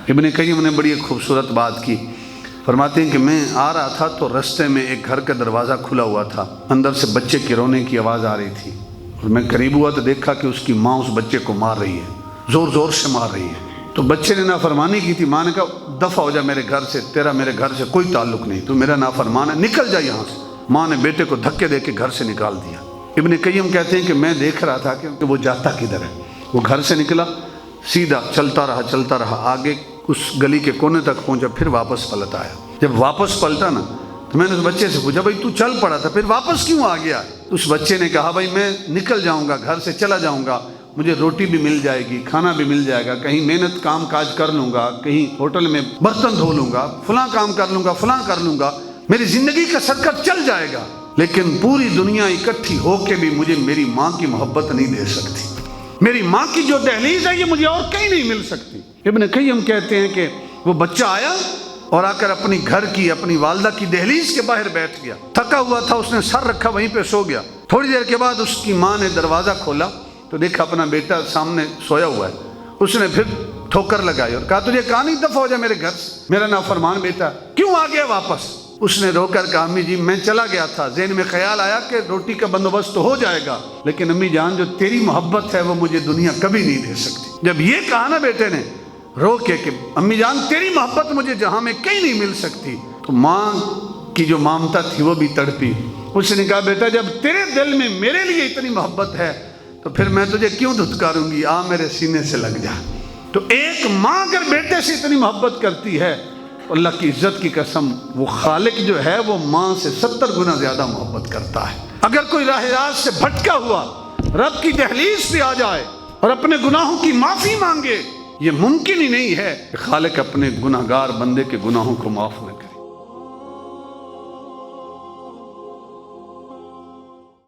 ابن قیم نے بڑی ایک خوبصورت بات کی، فرماتے ہیں کہ میں آ رہا تھا تو رستے میں ایک گھر کا دروازہ کھلا ہوا تھا، اندر سے بچے کے رونے کی آواز آ رہی تھی، اور میں قریب ہوا تو دیکھا کہ اس کی ماں اس بچے کو مار رہی ہے، زور زور سے مار رہی ہے۔ تو بچے نے نافرمانی کی تھی، ماں نے کہا دفع ہو جا میرے گھر سے، تیرا میرے گھر سے کوئی تعلق نہیں، تو میرا نافرمان ہے، نکل جا یہاں سے۔ ماں نے بیٹے کو دھکے دے کے گھر سے نکال دیا۔ ابن قیم کہتے ہیں کہ میں دیکھ رہا تھا کہ وہ جاتا کدھر ہے۔ وہ گھر سے نکلا، سیدھا چلتا رہا، آگے اس گلی کے کونے تک پہنچا، پھر واپس پلٹ آیا۔ جب واپس پلٹا نا تو میں نے اس بچے سے پوچھا بھائی تو چل پڑا تھا، پھر واپس کیوں آ گیا؟ اس بچے نے کہا بھائی میں نکل جاؤں گا، گھر سے چلا جاؤں گا، مجھے روٹی بھی مل جائے گی، کھانا بھی مل جائے گا، کہیں محنت کام کاج کر لوں گا، کہیں ہوٹل میں برتن دھو لوں گا، فلاں کام کر لوں گا، فلاں کر لوں گا، میری زندگی کا سرکٹ چل جائے گا، لیکن پوری دنیا اکٹھی ہو کے بھی مجھے میری ماں کی محبت نہیں دے سکتی۔ میری ماں کی جو دہلیز ہے یہ مجھے اور کہیں نہیں مل سکتی۔ ابن قیم کہتے ہیں کہ وہ بچہ آیا اور آ کر اپنی گھر کی، اپنی والدہ کی دہلیز کے باہر بیٹھ گیا، تھکا ہوا تھا، اس نے سر رکھا وہیں پہ سو گیا۔ تھوڑی دیر کے بعد اس کی ماں نے دروازہ کھولا تو دیکھا اپنا بیٹا سامنے سویا ہوا ہے۔ اس نے پھر ٹھوکر لگائی اور کہا تجھے کہا نہیں دفع ہو جا میرے گھر سے، میرا نافرمان بیٹا کیوں آ گیا واپس؟ اس نے رو کر کہا امی جی میں چلا گیا تھا، ذہن میں خیال آیا کہ روٹی کا بندوبست تو ہو جائے گا، لیکن امی جان جو تیری محبت ہے وہ مجھے دنیا کبھی نہیں دے سکتی۔ جب یہ کہا نا بیٹے نے رو کے کہ امی جان تیری محبت مجھے جہاں میں کہیں نہیں مل سکتی، تو ماں کی جو ممتا تھی وہ بھی تڑپی۔ اس نے کہا بیٹا جب تیرے دل میں میرے لیے اتنی محبت ہے تو پھر میں تجھے کیوں دھتکاروں گی، آ میرے سینے سے لگ جا۔ تو ایک ماں اگر بیٹے سے اتنی محبت کرتی ہے، اللہ کی عزت کی قسم وہ خالق جو ہے وہ ماں سے 70 گنا زیادہ محبت کرتا ہے۔ اگر کوئی راہ راست سے بھٹکا ہوا رب کی دہلیز پہ آ جائے اور اپنے گناہوں کی معافی مانگے، یہ ممکن ہی نہیں ہے کہ خالق اپنے گناہگار بندے کے گناہوں کو معاف نہ کرے۔